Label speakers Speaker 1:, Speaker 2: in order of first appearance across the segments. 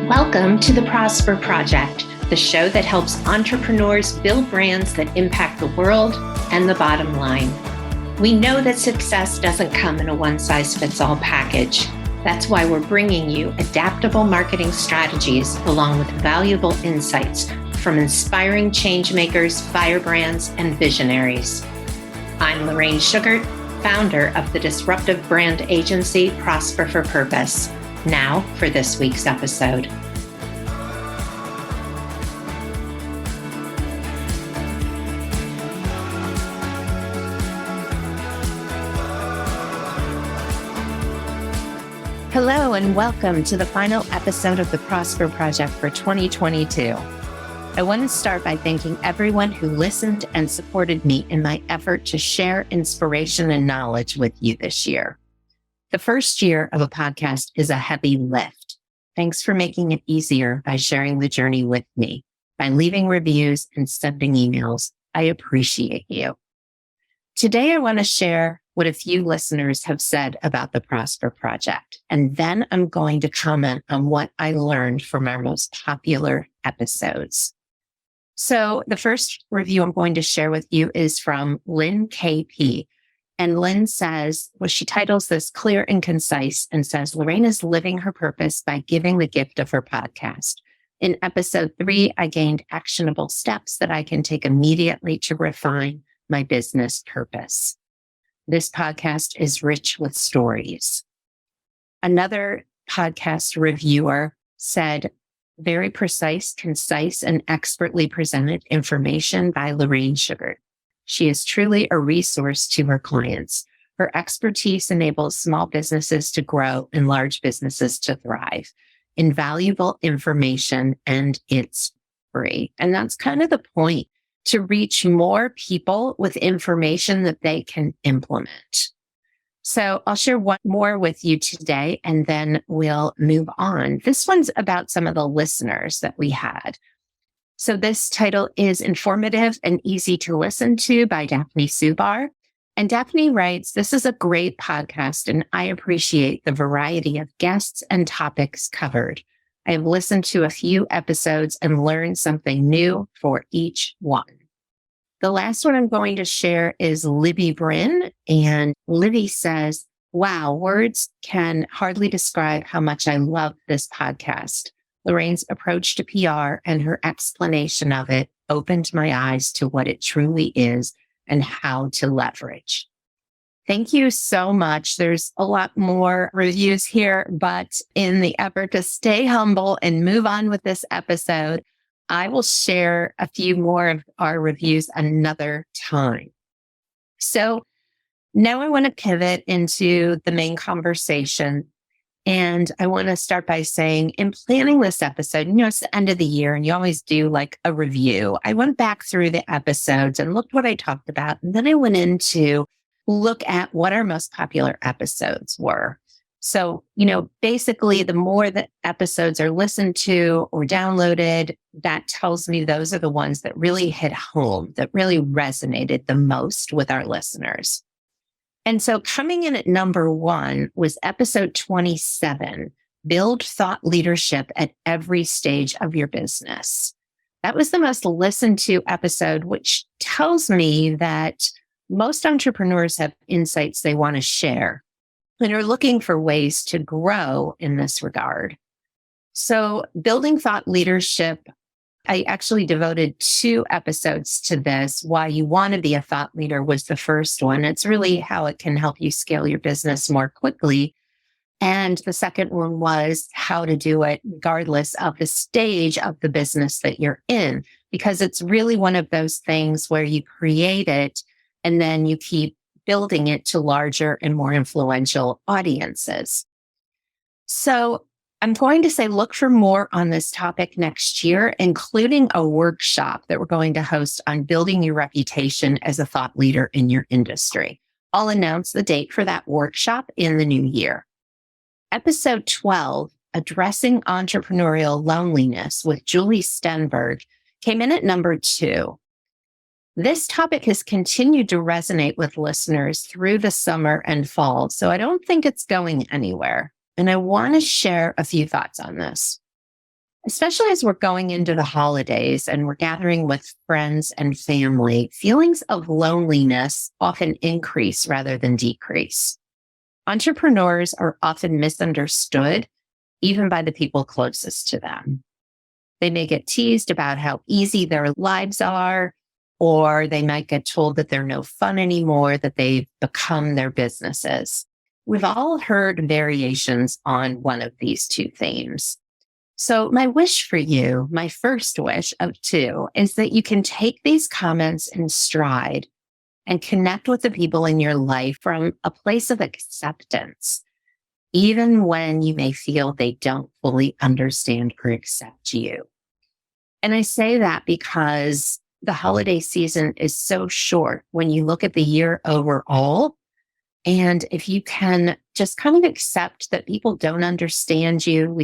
Speaker 1: Welcome to the Prosper Project, the show that helps entrepreneurs build brands that impact the world and the bottom line. We know that success doesn't come in a one-size-fits-all package. That's why we're bringing you adaptable marketing strategies along with valuable insights from inspiring changemakers, firebrands, and visionaries. I'm Lorraine Sugart, founder of the disruptive brand agency Prosper for Purpose. Now for this week's episode. Hello and welcome to the final episode of the Prosper Project for 2022. I want to start by thanking everyone who listened and supported me in my effort to share inspiration and knowledge with you this year. The first year of a podcast is a heavy lift. Thanks for making it easier by sharing the journey with me, by leaving reviews and sending emails. I appreciate you. Today, I want to share what a few listeners have said about the Prosper Project, and then I'm going to comment on what I learned from our most popular episodes. So the first review I'm going to share with you is from Lynn KP. And Lynn says, well, she titles this Clear and Concise and says, Lorraine is living her purpose by giving the gift of her podcast. In episode 3, I gained actionable steps that I can take immediately to refine my business purpose. This podcast is rich with stories. Another podcast reviewer said, very precise, concise, and expertly presented information by Lorraine Sugart. She is truly a resource to her clients. Her expertise enables small businesses to grow and large businesses to thrive. Invaluable information, and it's free. And that's kind of the point, to reach more people with information that they can implement. So I'll share one more with you today, and then we'll move on. This one's about some of the listeners that we had. So this title is Informative and Easy to Listen to by Daphne Subar. And Daphne writes, this is a great podcast, and I appreciate the variety of guests and topics covered. I have listened to a few episodes and learned something new for each one. The last one I'm going to share is Libby Bryn. And Libby says, wow, words can hardly describe how much I love this podcast. Lorraine's approach to PR and her explanation of it opened my eyes to what it truly is and how to leverage. Thank you so much. There's a lot more reviews here, but in the effort to stay humble and move on with this episode, I will share a few more of our reviews another time. So now I want to pivot into the main conversation. And I want to start by saying, in planning this episode, it's the end of the year and you always do like a review. I went back through the episodes and looked what I talked about. And then I went in to look at what our most popular episodes were. So, basically the more that episodes are listened to or downloaded, that tells me those are the ones that really hit home, that really resonated the most with our listeners. And so coming in at number 1 was episode 27, Build Thought Leadership at Every Stage of Your Business. That was the most listened to episode, which tells me that most entrepreneurs have insights they want to share and are looking for ways to grow in this regard. So building thought leadership, I actually devoted 2 episodes to this. Why you want to be a thought leader was the first one. It's really how it can help you scale your business more quickly. And the second one was how to do it regardless of the stage of the business that you're in, because it's really one of those things where you create it and then you keep building it to larger and more influential audiences. So I'm going to say look for more on this topic next year, including a workshop that we're going to host on building your reputation as a thought leader in your industry. I'll announce the date for that workshop in the new year. Episode 12, Addressing Entrepreneurial Loneliness with Julie Stenberg, came in at number 2. This topic has continued to resonate with listeners through the summer and fall, so I don't think it's going anywhere. And I want to share a few thoughts on this. Especially as we're going into the holidays and we're gathering with friends and family, feelings of loneliness often increase rather than decrease. Entrepreneurs are often misunderstood, even by the people closest to them. They may get teased about how easy their lives are, or they might get told that they're no fun anymore, that they've become their businesses. We've all heard variations on one of these two themes. So my wish for you, my first wish of two, is that you can take these comments in stride and connect with the people in your life from a place of acceptance, even when you may feel they don't fully understand or accept you. And I say that because the holiday season is so short when you look at the year overall. And if you can just kind of accept that people don't understand you,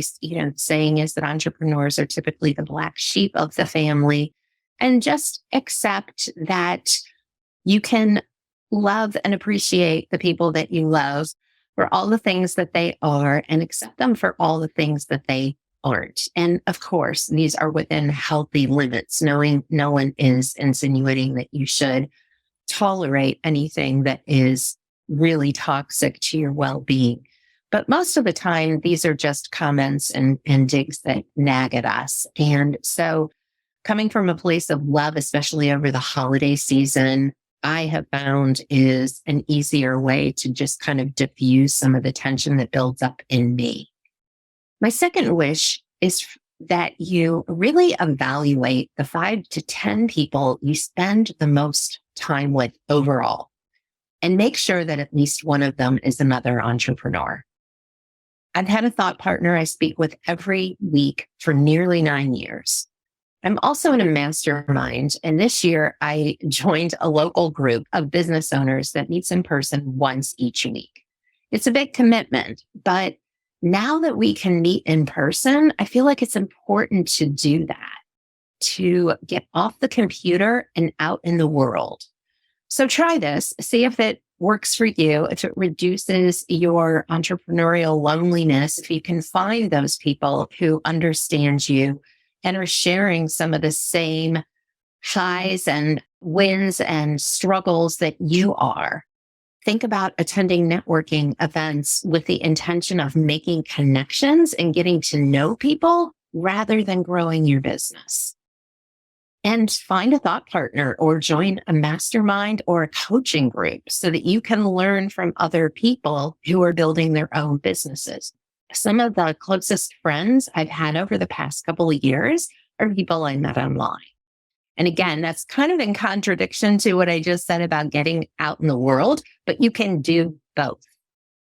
Speaker 1: saying is that entrepreneurs are typically the black sheep of the family, and just accept that you can love and appreciate the people that you love for all the things that they are and accept them for all the things that they aren't. And of course, these are within healthy limits, knowing no one is insinuating that you should tolerate anything that is really toxic to your well-being. But most of the time, these are just comments and digs that nag at us. And so coming from a place of love, especially over the holiday season, I have found is an easier way to just kind of diffuse some of the tension that builds up in me. My second wish is that you really evaluate the 5 to 10 people you spend the most time with overall, and make sure that at least one of them is another entrepreneur. I've had a thought partner I speak with every week for nearly 9 years. I'm also in a mastermind, and this year I joined a local group of business owners that meets in person once each week. It's a big commitment, but now that we can meet in person, I feel like it's important to do that, to get off the computer and out in the world. So try this, see if it works for you, if it reduces your entrepreneurial loneliness, if you can find those people who understand you and are sharing some of the same highs and wins and struggles that you are. Think about attending networking events with the intention of making connections and getting to know people rather than growing your business. And find a thought partner or join a mastermind or a coaching group so that you can learn from other people who are building their own businesses. Some of the closest friends I've had over the past couple of years are people I met online. And again, that's kind of in contradiction to what I just said about getting out in the world, but you can do both.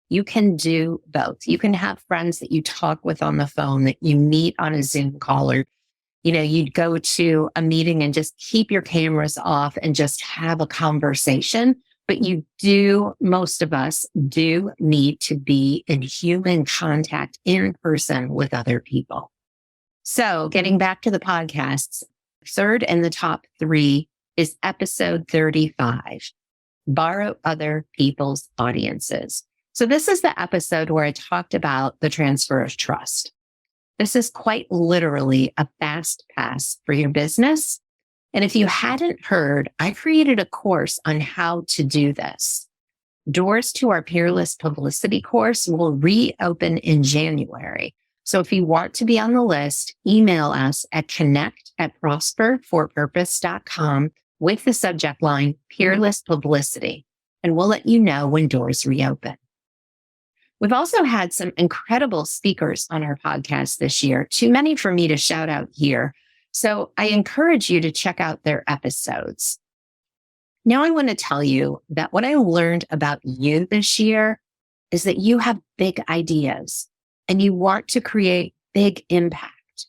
Speaker 1: You can do both. You can have friends that you talk with on the phone, that you meet on a Zoom call, or you'd go to a meeting and just keep your cameras off and just have a conversation. But most of us do need to be in human contact in person with other people. So getting back to the podcasts, third in the top 3 is episode 35, Borrow Other People's Audiences. So this is the episode where I talked about the transfer of trust. This is quite literally a fast pass for your business. And if you hadn't heard, I created a course on how to do this. Doors to our Peerless Publicity course will reopen in January. So if you want to be on the list, email us at connect@prosperforpurpose.com with the subject line Peerless Publicity, and we'll let you know when doors reopen. We've also had some incredible speakers on our podcast this year, too many for me to shout out here. So I encourage you to check out their episodes. Now I want to tell you that what I learned about you this year is that you have big ideas and you want to create big impact.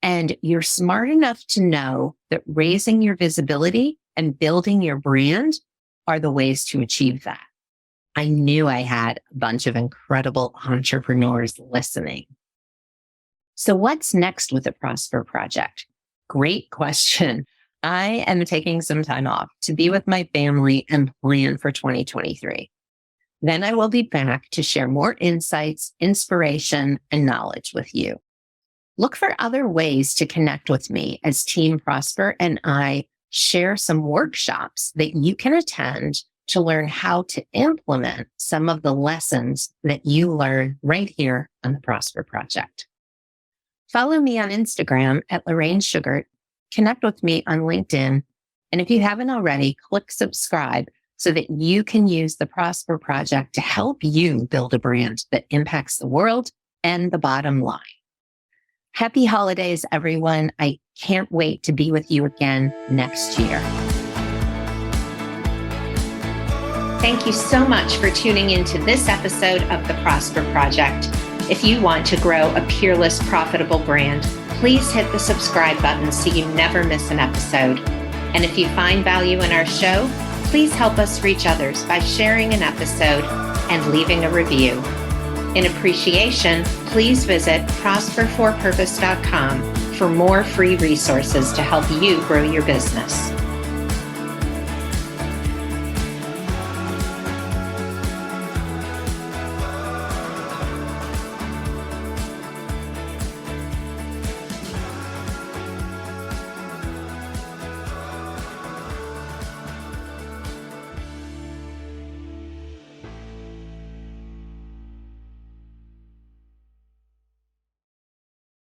Speaker 1: And you're smart enough to know that raising your visibility and building your brand are the ways to achieve that. I knew I had a bunch of incredible entrepreneurs listening. So what's next with the Prosper Project? Great question. I am taking some time off to be with my family and plan for 2023. Then I will be back to share more insights, inspiration, and knowledge with you. Look for other ways to connect with me as Team Prosper and I share some workshops that you can attend to learn how to implement some of the lessons that you learn right here on the Prosper Project. Follow me on Instagram at Lorraine Sugart, connect with me on LinkedIn, and if you haven't already, click subscribe so that you can use the Prosper Project to help you build a brand that impacts the world and the bottom line. Happy holidays, everyone. I can't wait to be with you again next year. Thank you so much for tuning into this episode of the Prosper Project. If you want to grow a peerless, profitable brand, please hit the subscribe button so you never miss an episode. And if you find value in our show, please help us reach others by sharing an episode and leaving a review. In appreciation, please visit prosperforpurpose.com for more free resources to help you grow your business.